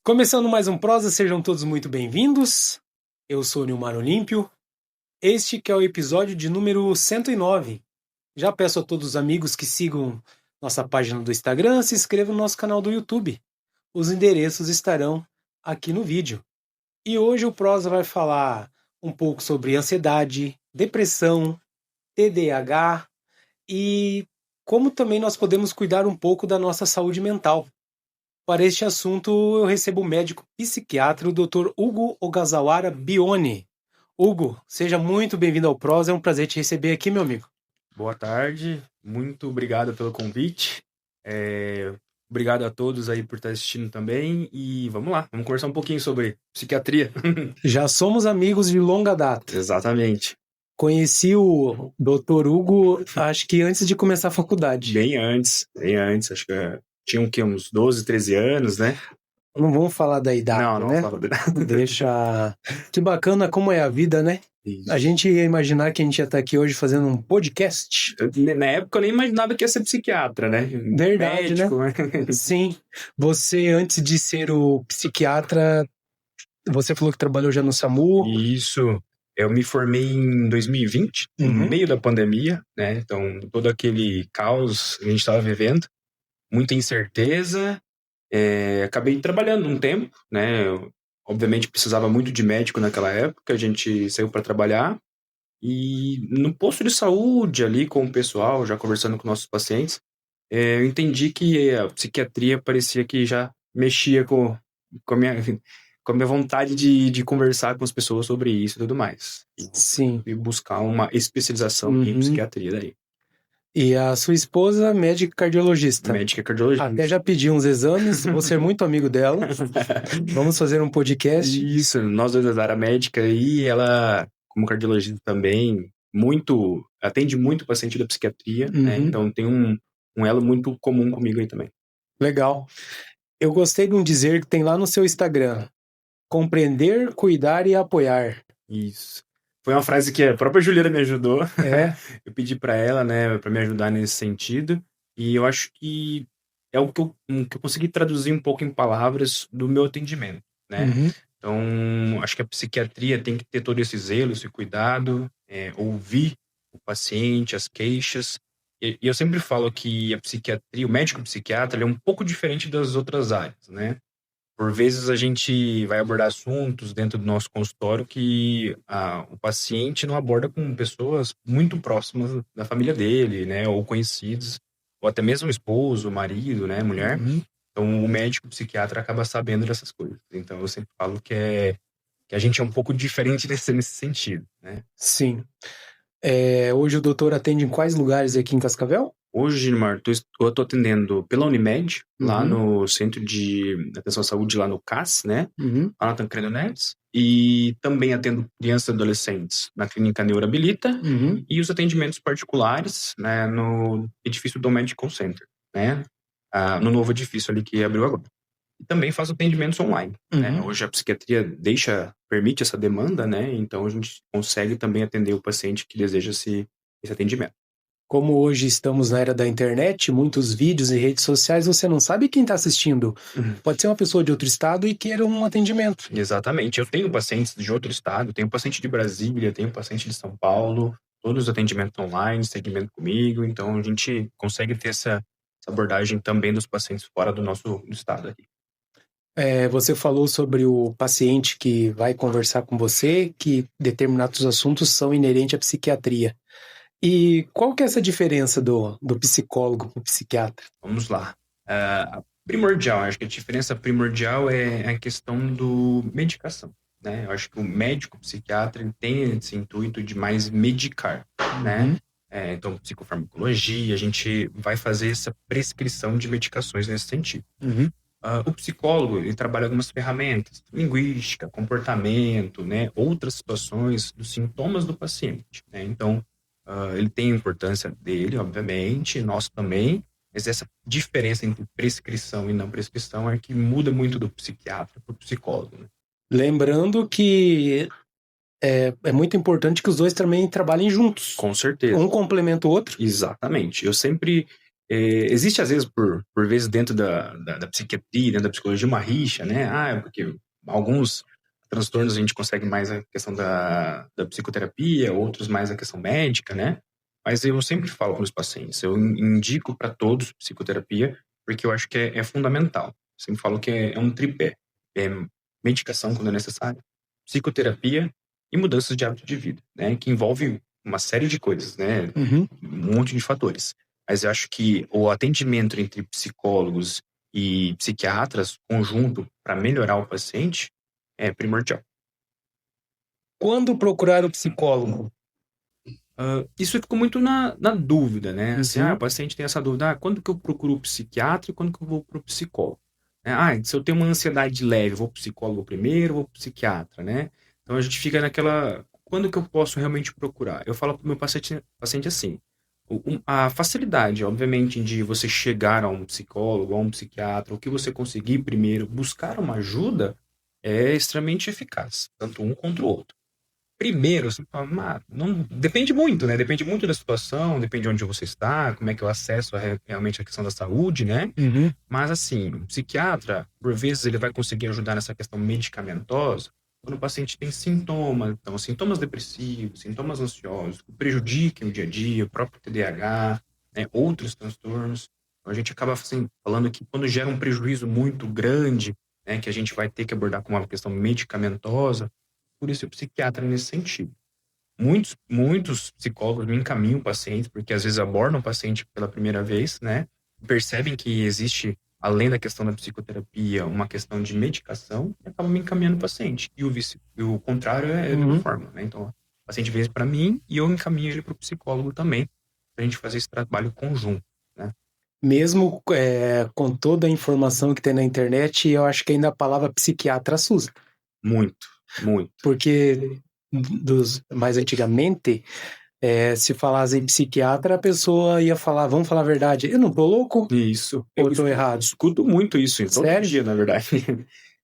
Começando mais um Prosa, sejam todos muito bem-vindos. Eu sou o Nilmar Olímpio. Este que é o episódio de número 109. Já peço a todos os amigos que sigam nossa página do Instagram, se inscrevam no nosso canal do YouTube. Os endereços estarão aqui no vídeo. E hoje o Prosa vai falar um pouco sobre ansiedade, depressão, TDAH e como também nós podemos cuidar um pouco da nossa saúde mental. Para este assunto, eu recebo o médico psiquiatra, o Dr. Hugo Ogasawara Bione. Hugo, seja muito bem-vindo ao Prosa, é um prazer te receber aqui, meu amigo. Boa tarde, muito obrigado pelo convite. Obrigado a todos aí por estar assistindo também. E vamos lá, vamos conversar um pouquinho sobre psiquiatria. Já somos amigos de longa data. Exatamente. Conheci o Dr. Hugo, acho que antes de começar a faculdade. Bem antes. Acho que tinha uns 12, 13 anos, né? Não vamos falar da idade, não né? Vamos falar da idade. Deixa... Que bacana como é a vida, né? Isso. A gente ia imaginar que a gente ia estar aqui hoje fazendo um podcast. Na época eu nem imaginava que ia ser psiquiatra, né? Verdade, médico, né? Sim. Você, antes de ser o psiquiatra, você falou que trabalhou já no SAMU. Isso. Eu me formei em 2020, no meio da pandemia, né? Então, todo aquele caos que a gente estava vivendo, muita incerteza. Acabei trabalhando um tempo, né? Eu, obviamente precisava muito de médico naquela época, a gente saiu para trabalhar e no posto de saúde ali com o pessoal, já conversando com nossos pacientes, eu entendi que a psiquiatria parecia que já mexia com a minha, com a minha vontade de conversar com as pessoas sobre isso e tudo mais. Sim. E buscar uma especialização em psiquiatria daí. E a sua esposa, médica cardiologista. Médica cardiologista. Até já pedi uns exames, vou ser muito amigo dela. Vamos fazer um podcast. Isso, nós dois da área médica e ela, como cardiologista também, atende muito paciente da psiquiatria, né? Então tem um elo muito comum comigo aí também. Legal. Eu gostei de um dizer que tem lá no seu Instagram: compreender, cuidar e apoiar. Isso. Foi uma frase que a própria Juliana me ajudou. É. Eu pedi para ela, né, para me ajudar nesse sentido. E eu acho que é o que eu consegui traduzir um pouco em palavras do meu atendimento, né? Então, acho que a psiquiatria tem que ter todo esse zelo, esse cuidado, ouvir o paciente, as queixas. E eu sempre falo que a psiquiatria, o médico psiquiatra, ele é um pouco diferente das outras áreas, né? Por vezes a gente vai abordar assuntos dentro do nosso consultório que o paciente não aborda com pessoas muito próximas da família dele, né? Ou conhecidos, ou até mesmo esposo, marido, né? Mulher. Então o médico psiquiatra acaba sabendo dessas coisas. Então eu sempre falo que a gente é um pouco diferente nesse sentido, né? Sim. Hoje o doutor atende em quais lugares aqui em Cascavel? Hoje, Gilmar, eu tô atendendo pela Unimed, lá no Centro de Atenção à Saúde, lá no CAS, né? Lá na Tancredo Neves. E também atendo crianças e adolescentes na Clínica Neurabilita. E os atendimentos particulares, né, no edifício do Medical Center, né? No novo edifício ali que abriu agora. E também faço atendimentos online, né? Hoje a psiquiatria permite essa demanda, né? Então a gente consegue também atender o paciente que deseja esse atendimento. Como hoje estamos na era da internet, muitos vídeos e redes sociais, você não sabe quem está assistindo. Pode ser uma pessoa de outro estado e queira um atendimento. Exatamente. Eu tenho pacientes de outro estado, tenho paciente de Brasília, tenho paciente de São Paulo, todos os atendimentos online, segmento comigo, então a gente consegue ter essa abordagem também dos pacientes fora do nosso estado aqui. Você falou sobre o paciente que vai conversar com você, que determinados assuntos são inerentes à psiquiatria. E qual que é essa diferença do psicólogo para o psiquiatra? Vamos lá. Primordial, acho que a diferença primordial é a questão do medicação, né? Eu acho que o médico psiquiatra ele tem esse intuito de mais medicar, né? Então, psicofarmacologia, a gente vai fazer essa prescrição de medicações nesse sentido. O psicólogo, ele trabalha algumas ferramentas, linguística, comportamento, né? Outras situações dos sintomas do paciente, né? Então, ele tem a importância dele, obviamente, nós também, mas essa diferença entre prescrição e não prescrição é que muda muito do psiquiatra para o psicólogo, né? Lembrando que é muito importante que os dois também trabalhem juntos. Com certeza. Um complementa o outro. Exatamente. Eu sempre Existe, às vezes, por vezes, dentro da psiquiatria, dentro da psicologia, uma rixa, né? Porque alguns transtornos a gente consegue mais a questão da psicoterapia, outros mais a questão médica, né? Mas eu sempre falo para os pacientes, eu indico para todos psicoterapia, porque eu acho que é fundamental. Sempre falo que é um tripé. É medicação quando é necessário, psicoterapia e mudanças de hábito de vida, né? Que envolve uma série de coisas, né? Um monte de fatores. Mas eu acho que o atendimento entre psicólogos e psiquiatras conjunto para melhorar o paciente é primordial. Quando procurar o psicólogo? Isso ficou muito na dúvida, né? Assim, o paciente tem essa dúvida, quando que eu procuro o psiquiatra e quando que eu vou pro psicólogo? Se eu tenho uma ansiedade leve, eu vou pro psicólogo primeiro, vou pro psiquiatra, né? Então a gente fica naquela, quando que eu posso realmente procurar? Eu falo pro meu paciente assim, a facilidade, obviamente, de você chegar a um psicólogo, a um psiquiatra, o que você conseguir primeiro, buscar uma ajuda, é extremamente eficaz, tanto um quanto o outro. Primeiro, você fala, não, depende muito, né? Depende muito da situação, depende de onde você está, como é que é o acesso realmente à questão da saúde, né? Mas, assim, o psiquiatra, por vezes, ele vai conseguir ajudar nessa questão medicamentosa quando o paciente tem sintomas, então, sintomas depressivos, sintomas ansiosos, que prejudiquem o dia a dia, o próprio TDAH, né? Outros transtornos. Então, a gente acaba, assim, falando que quando gera um prejuízo muito grande, né, que a gente vai ter que abordar com uma questão medicamentosa, por isso o psiquiatra nesse sentido. Muitos psicólogos me encaminham pacientes, porque às vezes abordam o paciente pela primeira vez, né? Percebem que existe, além da questão da psicoterapia, uma questão de medicação, e acabam me encaminhando o paciente. E o contrário é a mesma forma, né? Então, o paciente vem para mim e eu encaminho ele para o psicólogo também, para a gente fazer esse trabalho conjunto, né? Mesmo com toda a informação que tem na internet, eu acho que ainda a palavra psiquiatra assusta. Muito, muito. Porque mais antigamente, se falasse em psiquiatra, a pessoa ia falar, vamos falar a verdade, eu não tô louco? Isso. Ou eu tô errado? Escuto muito isso, todo Sério? dia, na verdade.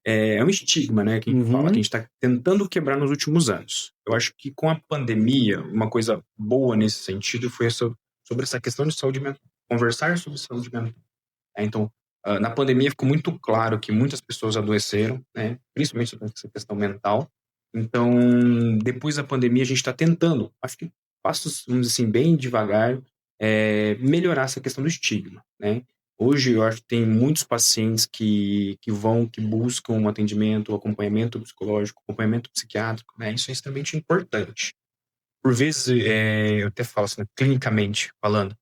É um estigma, né, que a gente fala, que a gente está tentando quebrar nos últimos anos. Eu acho que com a pandemia, uma coisa boa nesse sentido foi sobre essa questão de saúde mental. Conversar sobre saúde mental. Então, na pandemia ficou muito claro que muitas pessoas adoeceram, né, principalmente sobre essa questão mental. Então, depois da pandemia, a gente está tentando, acho que passos, vamos dizer assim, bem devagar, melhorar essa questão do estigma, né? Hoje, eu acho que tem muitos pacientes que buscam um atendimento, um acompanhamento psicológico, acompanhamento psiquiátrico, né? Isso é extremamente importante. Por vezes, eu até falo assim, clinicamente falando,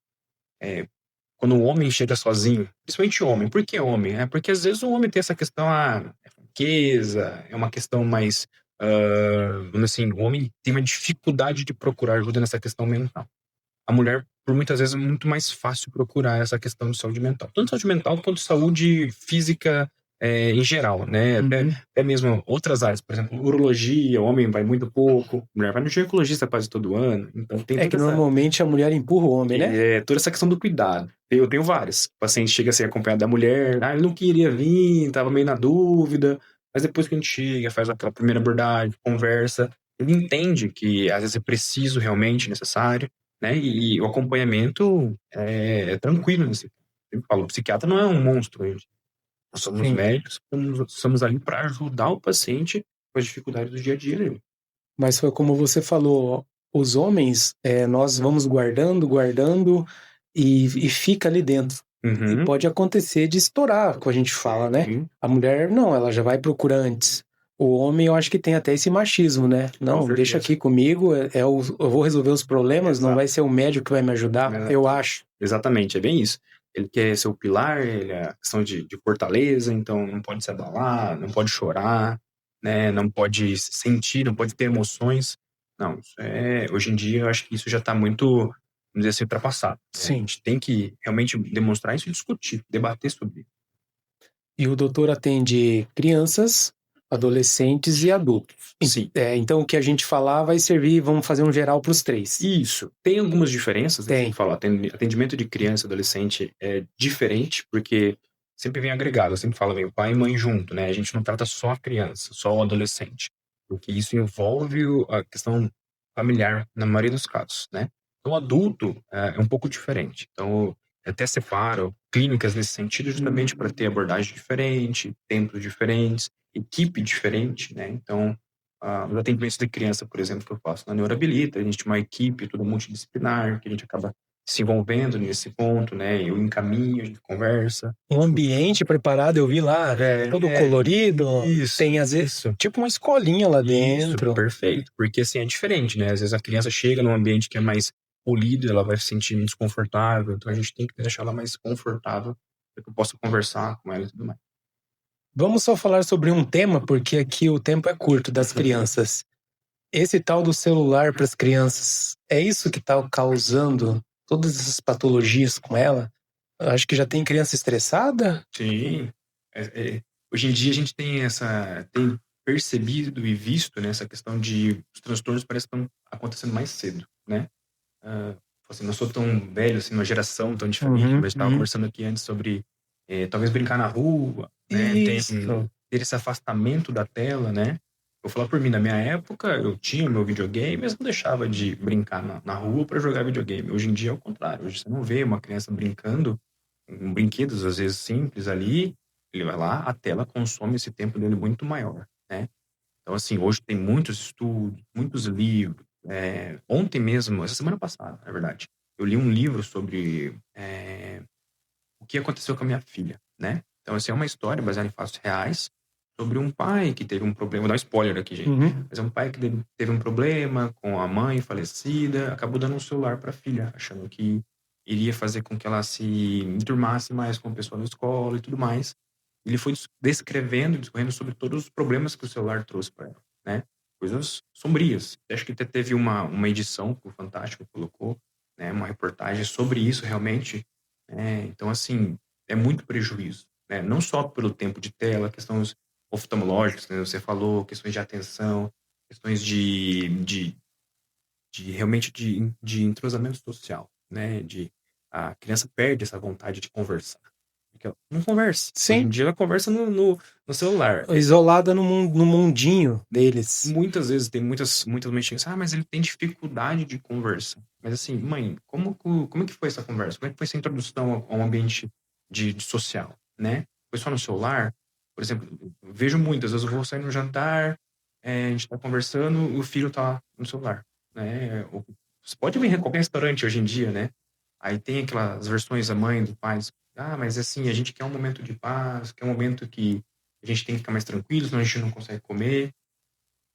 quando o homem chega sozinho, principalmente o homem, por que homem? Porque às vezes o homem tem essa questão, é fraqueza, é uma questão mais, vamos assim, o homem tem uma dificuldade de procurar ajuda nessa questão mental. A mulher, por muitas vezes, é muito mais fácil procurar essa questão de saúde mental. Tanto saúde mental quanto saúde física em geral, né? Até mesmo outras áreas, por exemplo, urologia, o homem vai muito pouco, a mulher vai no ginecologista quase todo ano. Então tem que normalmente a mulher empurra o homem, né? Toda essa questão do cuidado. Eu tenho vários. O paciente chega a ser acompanhado da mulher, ele não queria vir, tava meio na dúvida, mas depois que a gente chega, faz aquela primeira abordagem, conversa, ele entende que às vezes é preciso realmente, necessário, né? E o acompanhamento é tranquilo nesse. Eu falo, o psiquiatra não é um monstro, gente. Nós somos médicos, estamos ali para ajudar o paciente com as dificuldades do dia a dia dele. Mas foi como você falou, os homens, nós vamos guardando e fica ali dentro. E pode acontecer de estourar, como a gente fala, né? A mulher, não, ela já vai procurar antes. O homem, eu acho que tem até esse machismo, né? Não, deixa aqui comigo, eu vou resolver os problemas, não vai ser o médico que vai me ajudar, eu acho. Exatamente, é bem isso. Ele quer ser o pilar, ele é a questão de fortaleza, então não pode se abalar, não pode chorar, né? Não pode sentir, não pode ter emoções. Não, hoje em dia eu acho que isso já está muito, vamos dizer assim, ultrapassado. Sim. A gente tem que realmente demonstrar isso e discutir, debater sobre isso. E o doutor atende crianças, adolescentes e adultos. Sim. Então o que a gente falar vai servir, vamos fazer um geral para os três. Isso. Tem algumas diferenças, né? Tem. Falar, atendimento de criança e adolescente é diferente, porque sempre vem agregado, eu sempre falo, vem o pai e mãe junto, né? A gente não trata só a criança, só o adolescente, porque isso envolve a questão familiar na maioria dos casos, né? Então, o adulto é um pouco diferente. Então, até separo clínicas nesse sentido justamente para ter abordagem diferente, tempos diferentes, equipe diferente, né? Então, os atendimentos de criança, por exemplo, que eu faço na Neurohabilita, a gente tem uma equipe toda multidisciplinar, que a gente acaba se envolvendo nesse ponto, né? Eu encaminho, a gente conversa. Um ambiente preparado, eu vi lá, todo colorido, Isso, tem às vezes isso. tipo uma escolinha lá dentro. Isso, perfeito. Porque assim, é diferente, né? Às vezes a criança chega num ambiente que é mais polido, ela vai se sentir desconfortável, então a gente tem que deixar ela mais confortável para que eu possa conversar com ela e tudo mais. Vamos só falar sobre um tema, porque aqui o tempo é curto das crianças. Esse tal do celular para as crianças, é isso que está causando todas essas patologias com ela? Eu acho que já tem criança estressada? Sim. Hoje em dia a gente tem tem percebido e visto, né, essa questão de os transtornos parecem que estão acontecendo mais cedo, né? Assim, não sou tão velho, assim, uma geração tão diferente, mas estava conversando aqui antes sobre talvez brincar na rua, né? Ter esse afastamento da tela, né? Vou falar por mim, na minha época, eu tinha meu videogame, mas não deixava de brincar na rua para jogar videogame. Hoje em dia é o contrário. Hoje você não vê uma criança brincando com brinquedos, às vezes simples ali, ele vai lá, a tela consome esse tempo dele muito maior, né? Então, assim, hoje tem muitos estudos, muitos livros. Ontem mesmo, essa semana passada, na verdade, eu li um livro sobre o que aconteceu com a minha filha, né? Então, assim, é uma história baseada em fatos reais sobre um pai que teve um problema. Vou dar um spoiler aqui, gente. Mas é um pai que teve um problema com a mãe falecida, acabou dando um celular para a filha, achando que iria fazer com que ela se enturmasse mais com o pessoal da escola e tudo mais. Ele foi descrevendo, discorrendo sobre todos os problemas que o celular trouxe para ela, né? Coisas sombrias. Acho que até teve uma edição que o Fantástico colocou, né? Uma reportagem sobre isso realmente. Então, assim, é muito prejuízo, né? Não só pelo tempo de tela, questões oftalmológicas, né? Você falou, questões de atenção, questões realmente de entrosamento social, né? A criança perde essa vontade de conversar. Porque ela não conversa. Sim. Hoje em dia ela conversa no celular. Isolada no mundinho deles. Muitas vezes tem muitas mães que dizem, mas ele tem dificuldade de conversa. Mas assim, mãe, como que foi essa conversa? Como é que foi essa introdução a um ambiente de social, né? Foi só no celular? Por exemplo, eu vejo muitas vezes eu vou sair no jantar, a gente tá conversando, o filho tá no celular, né? Você pode vir em qualquer restaurante hoje em dia, né? Aí tem aquelas versões da mãe, do pai, mas assim, a gente quer um momento de paz, quer um momento que a gente tem que ficar mais tranquilo, senão a gente não consegue comer.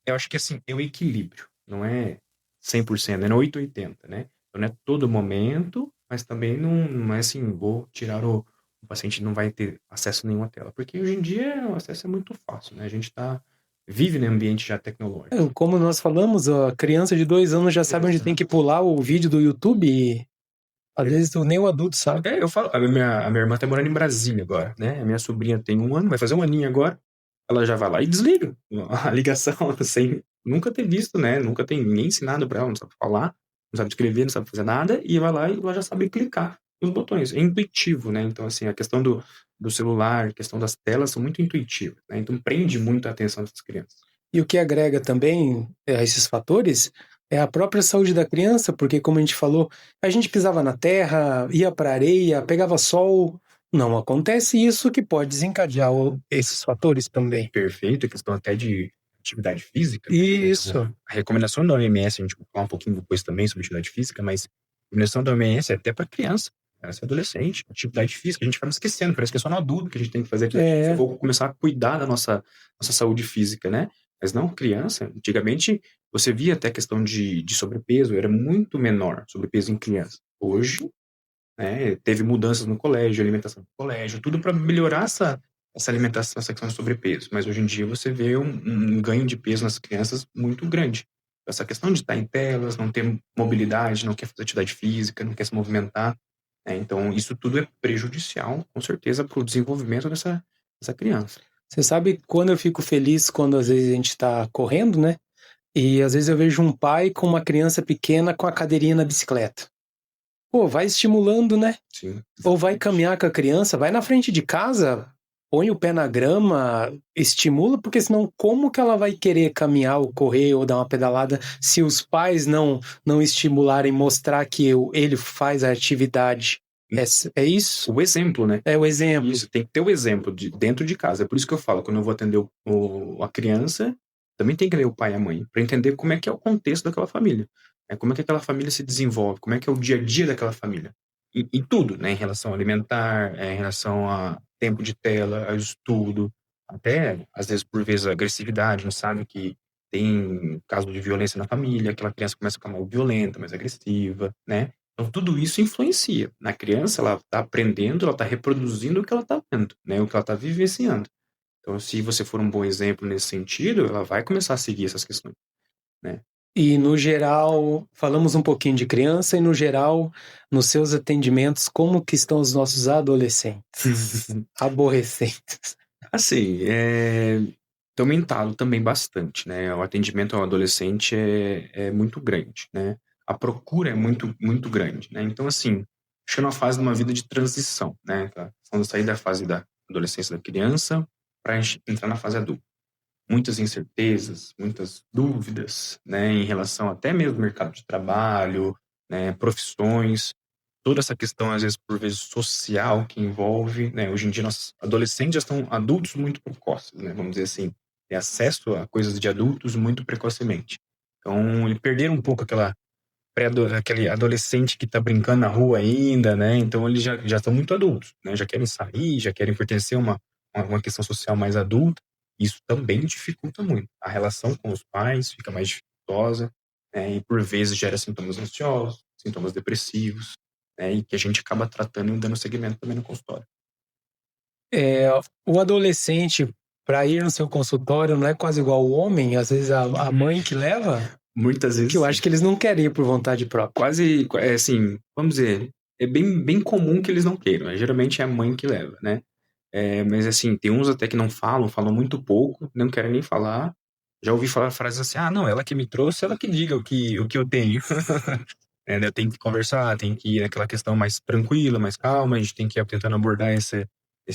Eu acho que, assim, é o equilíbrio, não é 100%, é 880, né? Então, não é todo momento, mas também não é assim, vou tirar o paciente não vai ter acesso nenhum à tela, porque hoje em dia o acesso é muito fácil, né? A gente vive num ambiente já tecnológico. Como nós falamos, a criança de 2 anos já sabe onde tem que pular o vídeo do YouTube e às vezes nem o adulto sabe. Eu falo, a minha irmã tá morando em Brasília agora, né? A minha sobrinha tem 1 ano, vai fazer 1 aninho agora. Ela já vai lá e desliga a ligação sem nunca ter visto, né? Nunca tem ninguém ensinado pra ela, não sabe falar, não sabe escrever, não sabe fazer nada, e vai lá e ela já sabe clicar nos botões. É intuitivo, né? Então, assim, a questão do celular, a questão das telas são muito intuitivas, né? Então, prende muito a atenção dessas crianças. E o que agrega também a esses fatores é a própria saúde da criança, porque, como a gente falou, a gente pisava na terra, ia para areia, pegava sol. Não acontece isso, que pode desencadear esses fatores também. Perfeito, a questão até de atividade física. Isso. A recomendação da OMS, a gente vai falar um pouquinho depois também sobre atividade física, mas a recomendação da OMS é até para criança, criança e adolescente. Atividade física, a gente acaba esquecendo, parece que é só no adulto que a gente tem que fazer aquilo. Se for começar a cuidar da nossa saúde física, né? Mas não, criança, antigamente você via até a questão de sobrepeso, era muito menor, sobrepeso em criança. Hoje, né, teve mudanças no colégio, alimentação no colégio, tudo para melhorar essa alimentação, essa questão de sobrepeso. Mas hoje em dia você vê um ganho de peso nas crianças muito grande. Essa questão de estar em telas, não ter mobilidade, não quer fazer atividade física, não quer se movimentar. Então, isso tudo é prejudicial, com certeza, para o desenvolvimento dessa criança. Você sabe quando eu fico feliz quando às vezes a gente está correndo, né? E às vezes eu vejo um pai com uma criança pequena com a cadeirinha na bicicleta. Pô, vai estimulando, né? Sim. Ou vai caminhar com a criança, vai na frente de casa, põe o pé na grama, estimula, porque senão como que ela vai querer caminhar ou correr ou dar uma pedalada se os pais não estimularem, mostrar que ele faz a atividade? É isso? O exemplo, né? É o exemplo. Isso, tem que ter o exemplo dentro de casa. É por isso que eu falo, quando eu vou atender a criança, também tem que ler o pai e a mãe, para entender como é que é o contexto daquela família. Como é que aquela família se desenvolve, como é que é o dia a dia daquela família. Em tudo, né? Em relação alimentar, em relação a tempo de tela, a estudo, até, às vezes, por vezes, a agressividade, não sabe que tem caso de violência na família, aquela criança começa a ficar mais violenta, mais agressiva, né? Então, tudo isso influencia. Na criança, ela está aprendendo, ela está reproduzindo o que ela está vendo, né? O que ela está vivenciando. Então, se você for um bom exemplo nesse sentido, ela vai começar a seguir essas questões, né? E, no geral, falamos um pouquinho de criança e, no geral, nos seus atendimentos, como que estão os nossos adolescentes? Aborrecentes. Assim, tem aumentado também bastante, né? O atendimento ao adolescente é muito grande, né? A procura é muito, muito grande, né? Então, assim, acho que é uma fase de uma vida de transição, né? Tá? Quando sair da fase da adolescência da criança para entrar na fase adulta. Muitas incertezas, muitas dúvidas, né? Em relação até mesmo ao mercado de trabalho, né? Profissões, toda essa questão, às vezes, por vezes, social que envolve, né? Hoje em dia, nossos adolescentes já são adultos muito precoces, né? Vamos dizer assim, tem acesso a coisas de adultos muito precocemente. Então, ele perderam um pouco aquele adolescente que está brincando na rua ainda, né? Então, eles já estão muito adultos, né? Já querem sair, já querem pertencer a uma questão social mais adulta. Isso também dificulta muito. A relação com os pais fica mais dificultosa, né? E, por vezes, gera sintomas ansiosos, sintomas depressivos, né? E que a gente acaba tratando e dando seguimento também no consultório. O adolescente, para ir no seu consultório, não é quase igual ao homem? Às vezes a mãe que leva? Muitas vezes. Que eu acho que eles não querem ir por vontade própria. Quase, assim, vamos dizer, é bem, bem comum que eles não queiram. Geralmente é a mãe que leva, né? Mas assim, tem uns até que não falam muito pouco, não querem nem falar. Já ouvi falar frases assim, não, ela que me trouxe, ela que diga o que eu tenho. Eu tenho que conversar, tem que ir naquela questão mais tranquila, mais calma, a gente tem que ir tentando abordar esse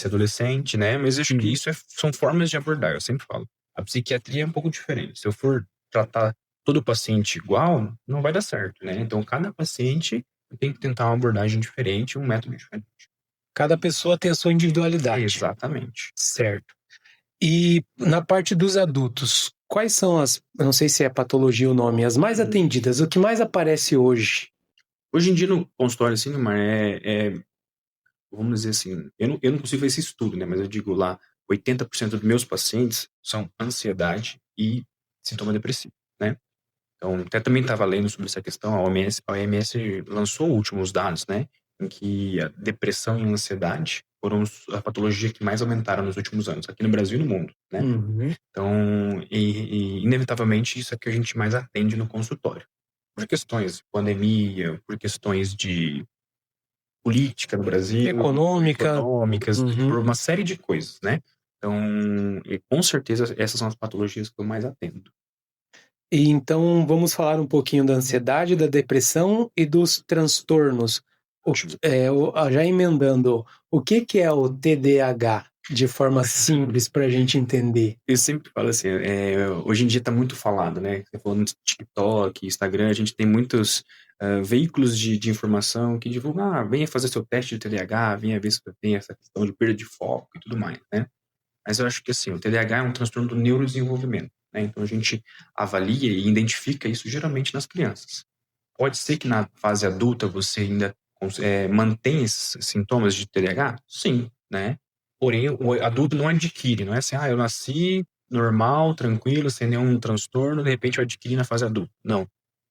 adolescente, né? Mas eu acho que isso são formas de abordar, eu sempre falo. A psiquiatria é um pouco diferente. Se eu for tratar todo paciente igual, não vai dar certo, né? Então, cada paciente tem que tentar uma abordagem diferente, um método diferente. Cada pessoa tem a sua individualidade. Exatamente. Certo. E na parte dos adultos, quais são eu não sei se é patologia o nome, as mais atendidas, o que mais aparece hoje? Hoje em dia no consultório, assim, Neymar, vamos dizer assim, eu não consigo ver esse estudo, né? Mas eu digo lá, 80% dos meus pacientes são ansiedade e sintoma depressivo, né? Então, até também estava lendo sobre essa questão, a OMS lançou últimos dados, né? Em que a depressão e a ansiedade foram a patologia que mais aumentaram nos últimos anos, aqui no Brasil e no mundo, né? Então, inevitavelmente, isso é que a gente mais atende no consultório. Por questões de pandemia, por questões de política no Brasil, econômicas, por uma série de coisas, né? Então, com certeza, essas são as patologias que eu mais atendo. E então, vamos falar um pouquinho da ansiedade, da depressão e dos transtornos. Já emendando, o que é o TDAH? De forma simples para a gente entender. Eu sempre falo assim, hoje em dia está muito falado, né? Você falando de TikTok, Instagram, a gente tem muitos veículos de informação que divulgam, venha fazer seu teste de TDAH, venha ver se você tem essa questão de perda de foco e tudo mais, né? Mas eu acho que assim, o TDAH é um transtorno do neurodesenvolvimento, né? Então a gente avalia e identifica isso geralmente nas crianças. Pode ser que na fase adulta você ainda mantenha esses sintomas de TDAH? Sim, né? Porém, o adulto não adquire, não é assim, eu nasci normal, tranquilo, sem nenhum transtorno, de repente eu adquiri na fase adulta. Não.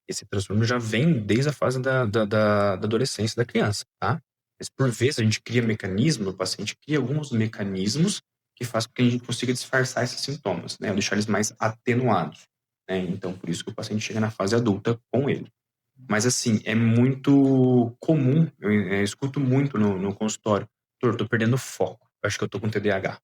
Esse transtorno já vem desde a fase da adolescência da criança, tá? Mas por vezes a gente cria mecanismos, o paciente cria alguns mecanismos que faz com que a gente consiga disfarçar esses sintomas, né? Deixar eles mais atenuados, né? Então, por isso que o paciente chega na fase adulta com ele. Mas, assim, é muito comum, eu escuto muito no consultório, doutor, tô perdendo foco, acho que eu tô com TDAH.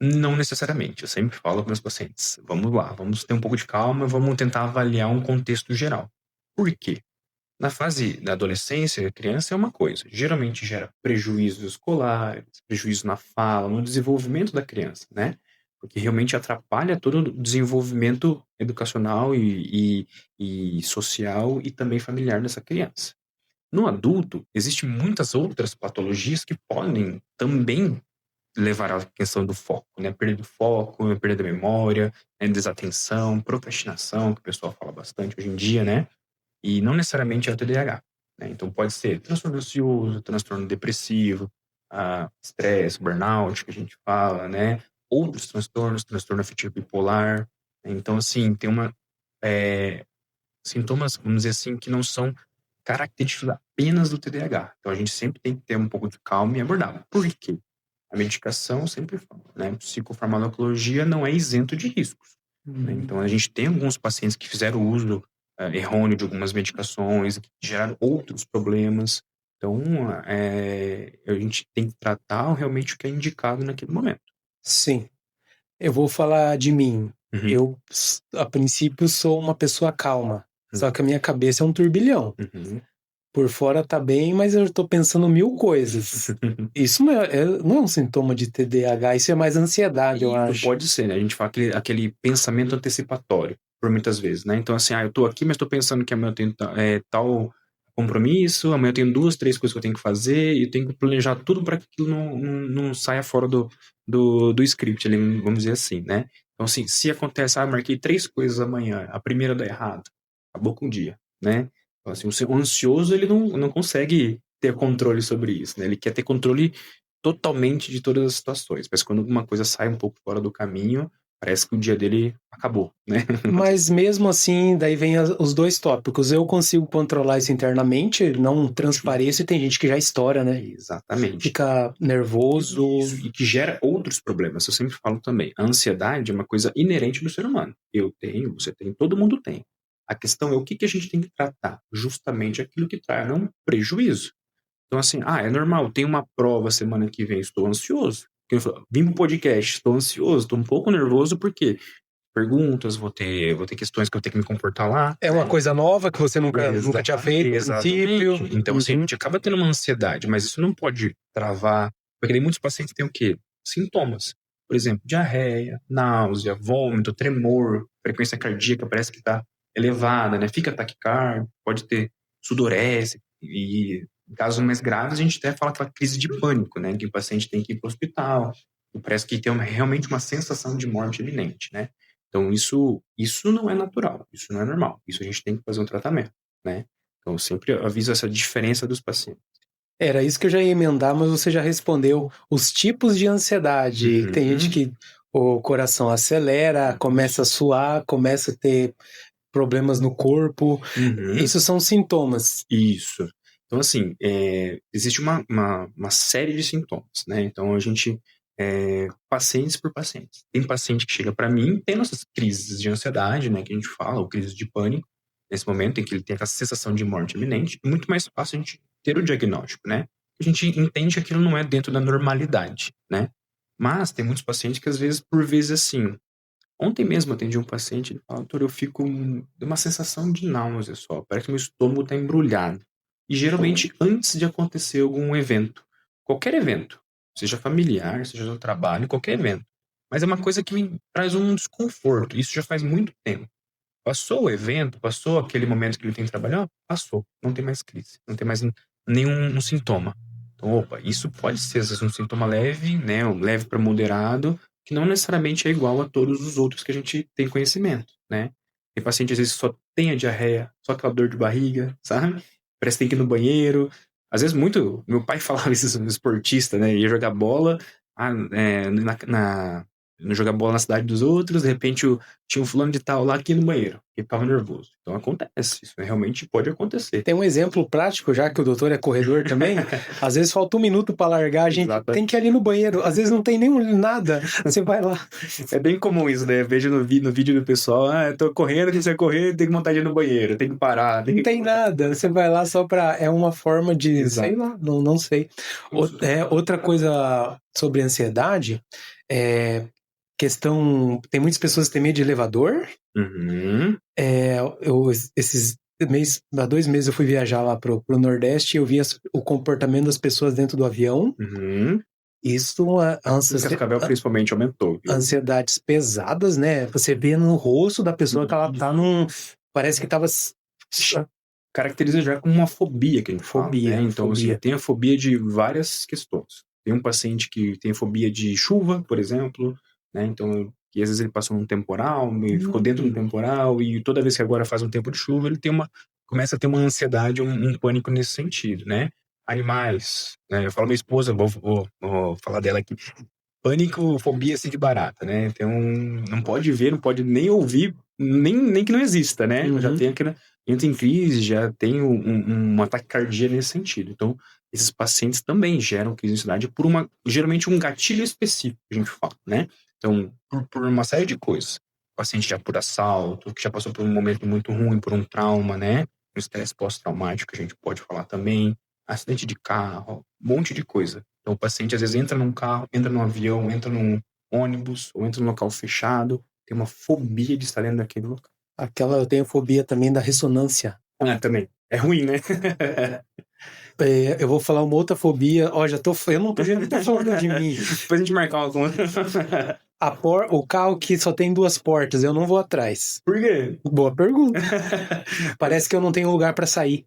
Não necessariamente, eu sempre falo para meus pacientes, vamos lá, vamos ter um pouco de calma, vamos tentar avaliar um contexto geral. Por quê? Na fase da adolescência, a criança é uma coisa, geralmente gera prejuízos escolares, prejuízo na fala, no desenvolvimento da criança, né? Porque realmente atrapalha todo o desenvolvimento educacional e social e também familiar dessa criança. No adulto, existem muitas outras patologias que podem também levar à questão do foco, né? Perda do foco, perda da memória, né? Desatenção, procrastinação, que o pessoal fala bastante hoje em dia, né? E não necessariamente é o TDAH, né? Então pode ser transtorno ansioso, transtorno depressivo, estresse, burnout, que a gente fala, né? Outros transtornos, transtorno afetivo bipolar. Né? Então, assim, tem sintomas, vamos dizer assim, que não são característicos apenas do TDAH. Então a gente sempre tem que ter um pouco de calma e abordar. Por quê? A medicação, sempre falo, né? Psicofarmacologia não é isento de riscos. Né? Então a gente tem alguns pacientes que fizeram uso errôneo de algumas medicações, que geraram outros problemas. Então a gente tem que tratar realmente o que é indicado naquele momento. Sim. Eu vou falar de mim. Uhum. Eu, a princípio, sou uma pessoa calma. Só que a minha cabeça é um turbilhão. Uhum. Por fora tá bem, mas eu tô pensando 1000 coisas. Isso não é um sintoma de TDAH, isso é mais ansiedade, eu acho. Pode ser, né? A gente fala aquele pensamento antecipatório, por muitas vezes, né? Então, assim, eu tô aqui, mas tô pensando que amanhã eu tenho tal compromisso, amanhã eu tenho 2, 3 coisas que eu tenho que fazer, e eu tenho que planejar tudo para que aquilo não saia fora do script, ali, vamos dizer assim, né? Então, assim, se acontece, marquei 3 coisas amanhã, a primeira dá errado, acabou com o dia, né? Então, assim, o ansioso, ele não consegue ter controle sobre isso, né? Ele quer ter controle totalmente de todas as situações, mas quando alguma coisa sai um pouco fora do caminho, parece que o dia dele acabou, né? Mas mesmo assim, daí vem os dois tópicos. Eu consigo controlar isso internamente, não transpareço, e tem gente que já estoura, né? Exatamente. Fica nervoso. Isso, e que gera outros problemas. Eu sempre falo também, a ansiedade é uma coisa inerente do ser humano. Eu tenho, você tem, todo mundo tem. A questão é o que a gente tem que tratar, justamente aquilo que traz um prejuízo. Então, assim, é normal, tem uma prova semana que vem, estou ansioso. Vim pro podcast, estou ansioso, estou um pouco nervoso, porque perguntas, vou ter questões que eu tenho que me comportar lá. É uma coisa nova que você nunca tinha feito, no princípio. Então, assim, a gente acaba tendo uma ansiedade, mas isso não pode travar, porque daí muitos pacientes têm o quê? Sintomas. Por exemplo, diarreia, náusea, vômito, tremor, frequência cardíaca parece que está elevada, né? Fica taquicárdia, pode ter sudorese, e em casos mais graves a gente até fala aquela crise de pânico, né? Que o paciente tem que ir para o hospital, e parece que tem realmente uma sensação de morte iminente, né? Então, isso não é natural, isso não é normal. Isso a gente tem que fazer um tratamento, né? Então, eu sempre aviso essa diferença dos pacientes. Era isso que eu já ia emendar, mas você já respondeu. Os tipos de ansiedade. Tem gente que o coração acelera, começa a suar, começa a ter problemas no corpo. Isso são sintomas. Isso. Então, assim, existe uma série de sintomas, né? Então, a gente... pacientes por pacientes. Tem paciente que chega para mim tendo essas crises de ansiedade, né, que a gente fala, ou crises de pânico, nesse momento em que ele tem essa sensação de morte iminente, é muito mais fácil a gente ter o diagnóstico, né? A gente entende que aquilo não é dentro da normalidade, né? Mas tem muitos pacientes que às vezes, por vezes assim, ontem mesmo eu atendi um paciente, ele fala, doutor, eu fico de uma sensação de náusea só, parece que meu estômago está embrulhado. E geralmente antes de acontecer algum evento, qualquer evento, seja familiar, seja no trabalho, qualquer evento. Mas é uma coisa que me traz um desconforto. Isso já faz muito tempo. Passou o evento, passou aquele momento que ele tem que trabalhar, passou. Não tem mais crise, não tem mais nenhum sintoma. Então, opa, isso pode ser às vezes um sintoma leve, né, um leve para moderado, que não necessariamente é igual a todos os outros que a gente tem conhecimento, né? Tem paciente às vezes só tem a diarreia, só aquela dor de barriga, sabe? Parece que tem que ir no banheiro. Às vezes meu pai falava isso no esportista, né? Ia jogar bola, no jogar bola na cidade dos outros, de repente tinha um fulano de tal lá aqui no banheiro, que ficava nervoso. Então acontece, isso realmente pode acontecer. Tem um exemplo prático, já que o doutor é corredor também. Às vezes falta 1 minuto para largar, a gente tem que ir ali no banheiro. Às vezes não tem nada, você vai lá. É bem comum isso, né? Vejo no vídeo do pessoal, eu tô correndo, se você correr, tem que montar no banheiro, tem que parar. Não tem nada, você vai lá só pra... É uma forma de... Exato. Sei lá, não sei. Outra coisa sobre ansiedade questão... Tem muitas pessoas que têm medo de elevador. Há 2 meses eu fui viajar lá pro Nordeste e eu vi o comportamento das pessoas dentro do avião. Isso, principalmente aumentou. Viu? Ansiedades pesadas, né? Você vê no rosto da pessoa que ela tá parece que tava caracteriza já como uma fobia que a gente fala, né? Então, assim, tem a fobia de várias questões. Tem um paciente que tem fobia de chuva, por exemplo, né? Então, que às vezes ele passou num temporal, ficou dentro do temporal, e toda vez que agora faz um tempo de chuva, ele começa a ter uma ansiedade, um pânico nesse sentido, né? Animais, né? Eu falo minha esposa, vou falar dela aqui. Pânico, fobia, assim, de barata, né? Então, não pode ver, não pode nem ouvir, nem que não exista, né? Já tem aquela... Entra em crise, já tem um ataque cardíaco nesse sentido. Então, esses pacientes também geram crise de ansiedade por geralmente um gatilho específico, que a gente fala, né? Então, por uma série de coisas. O paciente já por assalto, que já passou por um momento muito ruim, por um trauma, né? Um estresse pós-traumático, que a gente pode falar também. Acidente de carro, um monte de coisa. Então, o paciente às vezes entra num carro, entra num avião, entra num ônibus, ou entra num local fechado, tem uma fobia de estar dentro daquele local. Eu tenho fobia também da ressonância. Também. É ruim, né? Eu vou falar uma outra fobia. Eu não tô falando de mim. Depois a gente marcar uma conta. O carro que só tem 2 portas, eu não vou atrás. Por quê? Boa pergunta. Parece que eu não tenho lugar pra sair.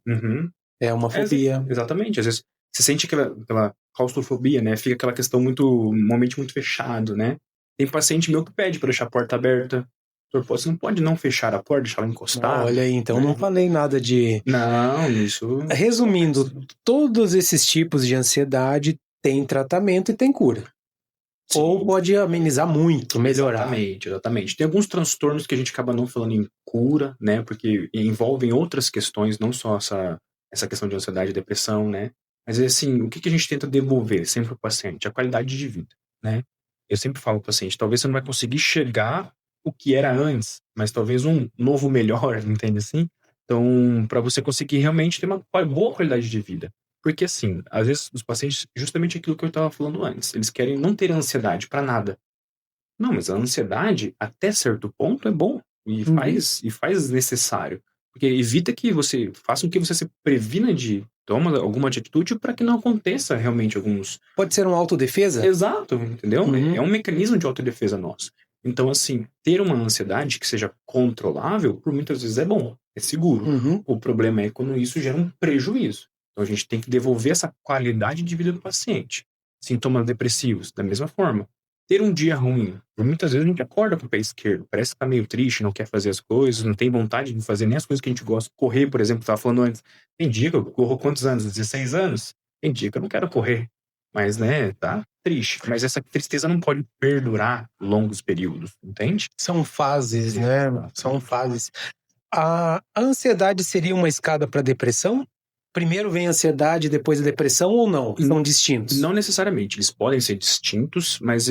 É uma fobia. Exatamente. Às vezes você sente aquela claustrofobia, né? Fica aquela questão um momento muito fechado, né? Tem paciente meu que pede pra deixar a porta aberta. Você não pode não fechar a porta, deixar ela encostada. Olha aí, então não falei nada de... Não, isso... Resumindo, todos esses tipos de ansiedade têm tratamento e tem cura. Sim. Ou pode amenizar muito, melhorar. Exatamente. Tem alguns transtornos que a gente acaba não falando em cura, né? Porque envolvem outras questões, não só essa questão de ansiedade e depressão, né? Mas assim, o que a gente tenta devolver sempre para o paciente? A qualidade de vida, né? Eu sempre falo para o paciente, talvez você não vai conseguir chegar o que era antes, mas talvez um novo melhor, entende assim? Então, para você conseguir realmente ter uma boa qualidade de vida. Porque assim, às vezes os pacientes, justamente aquilo que eu estava falando antes, eles querem não ter ansiedade para nada. Não, mas a ansiedade, até certo ponto, é bom e faz necessário. Porque evita que você faça com que você se previna de tomar alguma atitude para que não aconteça realmente alguns... Pode ser uma autodefesa? Exato, entendeu? É um mecanismo de autodefesa nosso. Então, assim, ter uma ansiedade que seja controlável, por muitas vezes é bom, é seguro. O problema é quando isso gera um prejuízo. Então, a gente tem que devolver essa qualidade de vida do paciente. Sintomas depressivos, da mesma forma. Ter um dia ruim, por muitas vezes a gente acorda com o pé esquerdo, parece que tá meio triste, não quer fazer as coisas, não tem vontade de fazer nem as coisas que a gente gosta. Correr, por exemplo, estava falando antes. Tem dia que eu corro quantos anos? 16 anos? Tem dia que eu não quero correr. Mas, né, tá triste. Mas essa tristeza não pode perdurar longos períodos, entende? São fases, né? São fases. A ansiedade seria uma escada para depressão? Primeiro vem a ansiedade, depois a depressão, ou não? São distintos? Não necessariamente. Eles podem ser distintos, mas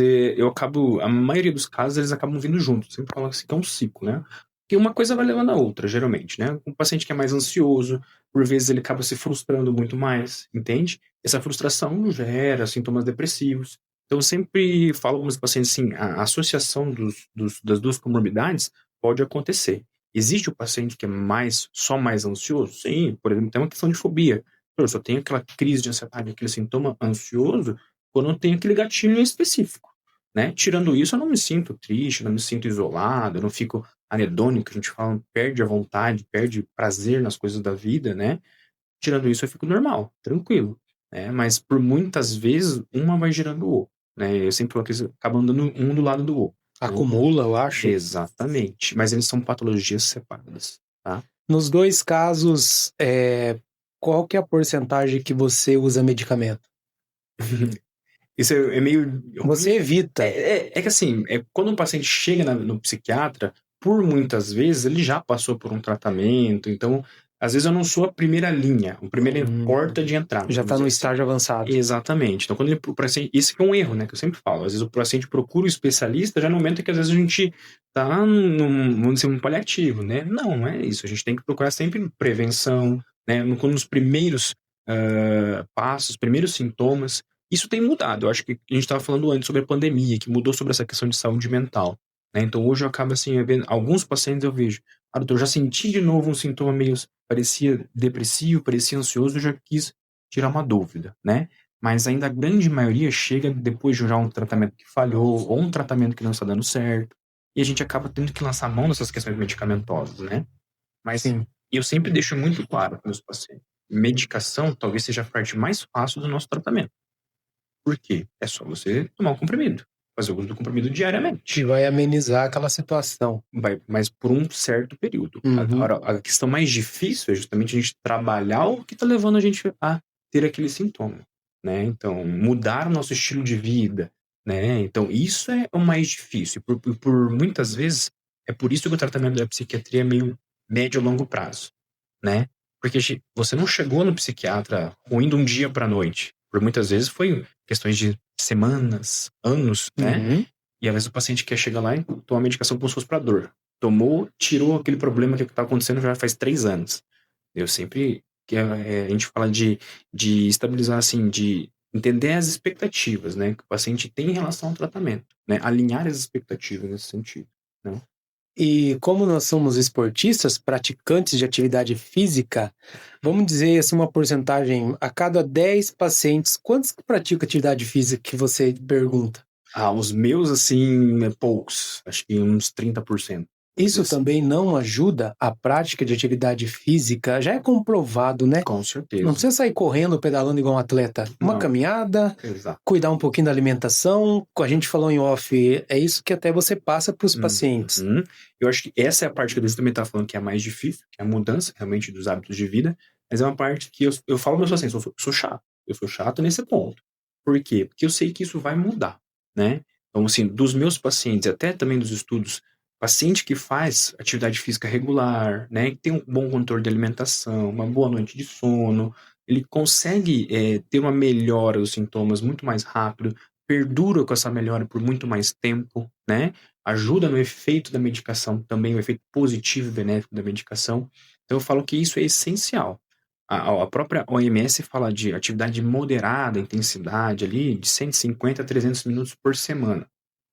a maioria dos casos, eles acabam vindo juntos. Sempre falo assim que é um ciclo, né? Porque uma coisa vai levando a outra, geralmente, né? Um paciente que é mais ansioso, por vezes ele acaba se frustrando muito mais, entende? Essa frustração gera sintomas depressivos. Então, eu sempre falo com os pacientes assim, a associação das duas comorbidades pode acontecer. Existe o paciente que é só mais ansioso? Sim, por exemplo, tem uma questão de fobia. Eu só tenho aquela crise de ansiedade, aquele sintoma ansioso, quando eu tenho aquele gatilho específico, né? Tirando isso, eu não me sinto triste, não me sinto isolado, eu não fico anedônico, a gente fala, perde a vontade, perde prazer nas coisas da vida, né? Tirando isso, eu fico normal, tranquilo, né? Mas por muitas vezes, uma vai gerando o outro, né? Eu sempre falo que eles acabam andando um do lado do outro. Acumula, eu acho. Exatamente. Mas eles são patologias separadas, tá? Nos 2 casos, qual que é a porcentagem que você usa medicamento? Isso é meio... Você evita. É que assim, quando um paciente chega no psiquiatra, por muitas vezes ele já passou por um tratamento, então às vezes eu não sou a primeira linha, a primeira porta de entrada. Já está no estágio avançado. Exatamente. Então, quando o paciente... Isso que é um erro, né? Que eu sempre falo. Às vezes o paciente procura o especialista já no momento que às vezes a gente tá vamos dizer, um paliativo, né? Não é isso. A gente tem que procurar sempre prevenção, né? Nos primeiros passos, primeiros sintomas. Isso tem mudado. Eu acho que a gente estava falando antes sobre a pandemia, que mudou sobre essa questão de saúde mental, né? Então, hoje eu acabo assim, vendo alguns pacientes eu vejo, doutor, eu já senti de novo um sintoma meio, parecia depressivo, parecia ansioso, eu já quis tirar uma dúvida, né? Mas ainda a grande maioria chega depois de já um tratamento que falhou, ou um tratamento que não está dando certo, e a gente acaba tendo que lançar a mão nessas questões medicamentosas, né? Mas, sim, E eu sempre deixo muito claro para os meus pacientes: medicação talvez seja a parte mais fácil do nosso tratamento. Por quê? É só você tomar um comprimido, fazer o uso do comprimido diariamente. Que vai amenizar aquela situação. Mas por um certo período. Uhum. Agora, a questão mais difícil é justamente a gente trabalhar o que está levando a gente a ter aquele sintoma, né? Então, mudar o nosso estilo de vida, né? Então, isso é o mais difícil. Por muitas vezes, é por isso que o tratamento da psiquiatria é meio médio a longo prazo, né? Porque você não chegou no psiquiatra ruim de um dia para a noite. Por muitas vezes foi questões de semanas, anos, né? Uhum. E às vezes o paciente quer chegar lá e tomar medicação como se fosse para dor. Tomou, tirou aquele problema que está acontecendo já faz 3 anos. Eu sempre a gente fala de estabilizar, assim, de entender as expectativas, né, que o paciente tem em relação ao tratamento, né, alinhar as expectativas nesse sentido, né. E como nós somos esportistas, praticantes de atividade física, vamos dizer assim uma porcentagem, a cada 10 pacientes, quantos que praticam atividade física que você pergunta? Os meus, assim, poucos. Acho que uns 30%. Isso Assim. também não ajuda a prática de atividade física, já é comprovado, né? Com certeza. Não precisa sair correndo, pedalando igual um atleta. Uma caminhada, cuidar um pouquinho da alimentação. A gente falou em off, é isso que até você passa para os pacientes. Eu acho que essa é a parte que a gente também está falando que é a mais difícil, que é a mudança realmente dos hábitos de vida, mas é uma parte que eu falo para meus pacientes, eu sou chato. Eu sou chato nesse ponto. Por quê? Porque eu sei que isso vai mudar, né? Então, assim, dos meus pacientes, até também dos estudos, paciente que faz atividade física regular, né, que tem um bom controle de alimentação, uma boa noite de sono, ele consegue ter uma melhora dos sintomas muito mais rápido, perdura com essa melhora por muito mais tempo, né? Ajuda no efeito da medicação também, o efeito positivo e benéfico da medicação. Então eu falo que isso é essencial. A própria OMS fala de atividade moderada, intensidade ali, de 150 a 300 minutos por semana.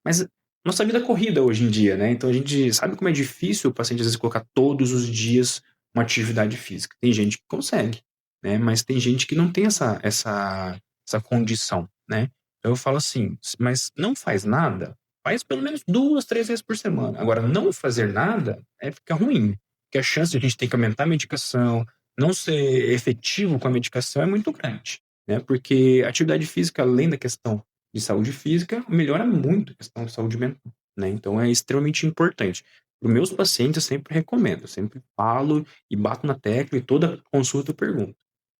Mas nossa vida é corrida hoje em dia, né? Então a gente sabe como é difícil o paciente às vezes colocar todos os dias uma atividade física. Tem gente que consegue, né? Mas tem gente que não tem essa condição, né? Então eu falo assim, mas não faz nada, faz pelo menos 2, 3 vezes por semana. Agora, não fazer nada fica ruim, porque a chance de a gente ter que aumentar a medicação, não ser efetivo com a medicação é muito grande, né? Porque a atividade física, além da questão de saúde física, melhora muito a questão de saúde mental, né? Então é extremamente importante. Para os meus pacientes, eu sempre recomendo, eu sempre falo e bato na tecla e toda consulta eu pergunto.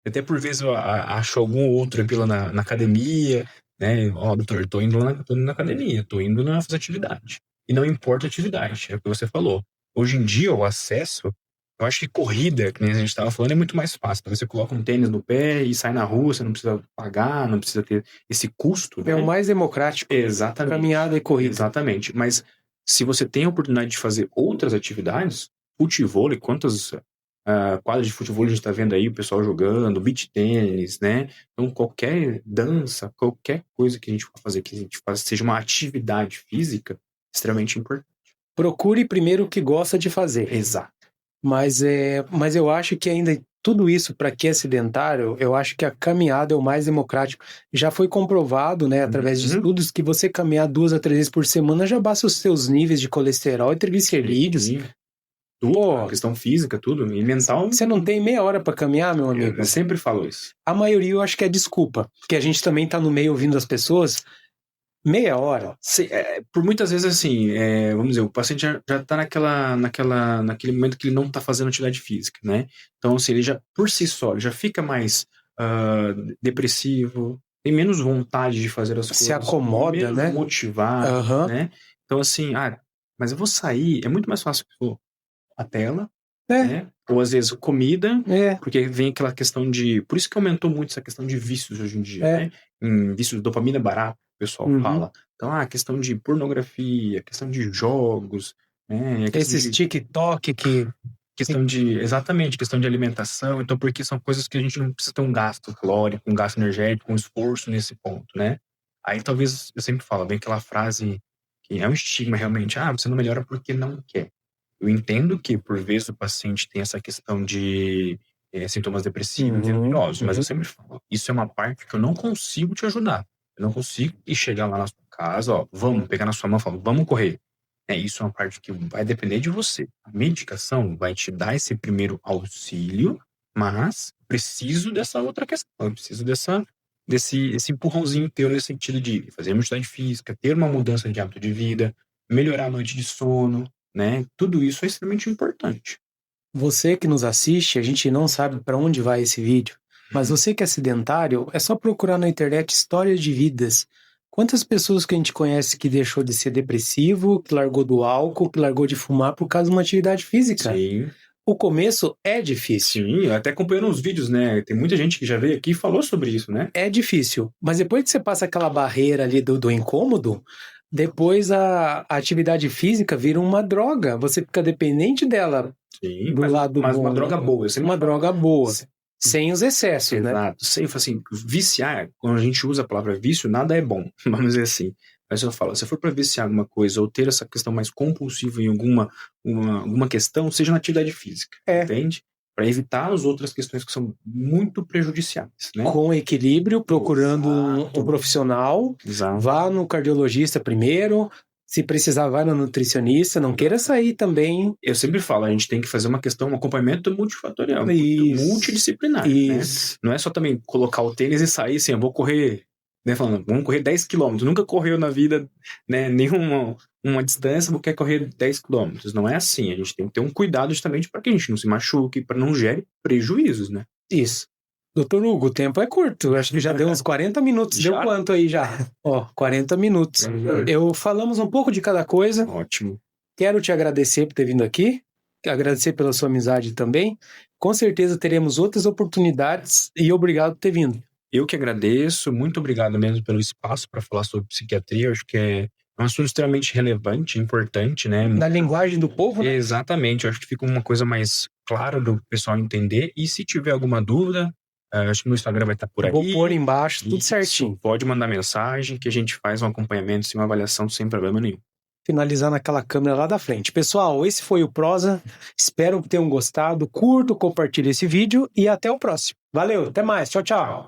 Até por vezes eu acho algum outro aqui lá na academia, né? Doutor, tô indo na academia, tô indo na fazer atividade. E não importa a atividade, é o que você falou. Hoje em dia, o acesso, eu acho que corrida, que nem a gente estava falando, é muito mais fácil. Você coloca um tênis no pé e sai na rua, você não precisa pagar, não precisa ter esse custo. É, né? O mais democrático. Exatamente. Caminhada e corrida. Exatamente. Mas se você tem a oportunidade de fazer outras atividades, futevôlei, quantas quadras de futebol a gente está vendo aí o pessoal jogando, beach tênis, né? Então qualquer dança, qualquer coisa que a gente for fazer, que a gente faça, seja uma atividade física, extremamente importante. Procure primeiro o que gosta de fazer. Exato. Mas eu acho que ainda tudo isso, para quem é sedentário, eu acho que a caminhada é o mais democrático. Já foi comprovado, né, através de estudos, que você caminhar 2 a 3 vezes por semana já basta os seus níveis de colesterol e triglicerídeos. Tudo, a questão física, tudo, e mental. Você não tem meia hora para caminhar, meu amigo? Eu sempre falo isso. A maioria eu acho que é desculpa, porque a gente também tá no meio ouvindo as pessoas. Meia hora. Por muitas vezes, assim, vamos dizer, o paciente já tá naquele momento que ele não tá fazendo atividade física, né? Então, assim, ele já, por si só, ele já fica mais depressivo, tem menos vontade de fazer as coisas. Se acomoda, menos né? motivado, né? Então, assim, mas eu vou sair, é muito mais fácil que a tela, né? Ou às vezes comida, porque vem aquela questão de... Por isso que aumentou muito essa questão de vícios hoje em dia, né? Em vícios de dopamina barata, o pessoal fala. Então, a questão de pornografia, questão de jogos, né? Esses TikTok que... Exatamente, questão de alimentação. Então, porque são coisas que a gente não precisa ter um gasto calórico, um gasto energético, um esforço nesse ponto, né? Aí, talvez, eu sempre falo, vem aquela frase que é um estigma, realmente. Você não melhora porque não quer. Eu entendo que, por vezes, o paciente tem essa questão de sintomas depressivos e ansiosos, mas eu sempre falo, isso é uma parte que eu não consigo te ajudar. Eu não consigo ir chegar lá na sua casa, vamos pegar na sua mão e falar, vamos correr. Isso é uma parte que vai depender de você. A medicação vai te dar esse primeiro auxílio, mas preciso dessa outra questão. Eu preciso esse empurrãozinho teu nesse sentido de fazer uma atividade física, ter uma mudança de hábito de vida, melhorar a noite de sono, né? Tudo isso é extremamente importante. Você que nos assiste, a gente não sabe para onde vai esse vídeo, mas você que é sedentário, é só procurar na internet histórias de vidas. Quantas pessoas que a gente conhece que deixou de ser depressivo, que largou do álcool, que largou de fumar por causa de uma atividade física? Sim. O começo é difícil. Sim, até acompanhando os vídeos, né? Tem muita gente que já veio aqui e falou sobre isso, né? É difícil, mas depois que você passa aquela barreira ali do incômodo, depois a atividade física vira uma droga. Você fica dependente dela. Sim, do lado mas bom, uma droga boa. Uma droga boa. Sem os excessos, né? Exato. Sem, assim, viciar, quando a gente usa a palavra vício, nada é bom, vamos dizer assim. Mas eu falo, se for para viciar alguma coisa ou ter essa questão mais compulsiva em alguma questão, seja na atividade física, entende? Para evitar as outras questões que são muito prejudiciais, né? Com equilíbrio, procurando um profissional, vá no cardiologista primeiro, se precisar vai no nutricionista, não queira sair também. Eu sempre falo, a gente tem que fazer um acompanhamento multifatorial, multidisciplinar, né? Não é só também colocar o tênis e sair assim, eu vou correr, né, falando, vamos correr 10 km, nunca correu na vida, né, nenhuma distância, vou querer correr 10 km, não é assim, a gente tem que ter um cuidado justamente para que a gente não se machuque, para não gere prejuízos, né? Isso. Doutor Hugo, o tempo é curto, acho que já deu uns 40 minutos, deu quanto aí já? 40 minutos. Falamos um pouco de cada coisa. Ótimo. Quero te agradecer por ter vindo aqui, agradecer pela sua amizade também, com certeza teremos outras oportunidades e obrigado por ter vindo. Eu que agradeço, muito obrigado mesmo pelo espaço para falar sobre psiquiatria, eu acho que é um assunto extremamente relevante, importante, né? Na linguagem do povo, né? Exatamente, eu acho que fica uma coisa mais clara do pessoal entender, e se tiver alguma dúvida, acho que no Instagram vai estar por aí. Vou pôr embaixo, tudo certinho. Pode mandar mensagem que a gente faz um acompanhamento e uma avaliação sem problema nenhum. Finalizar naquela câmera lá da frente. Pessoal, esse foi o Prosa, espero que tenham gostado, curta, compartilhe esse vídeo e até o próximo. Valeu, até mais, tchau, tchau.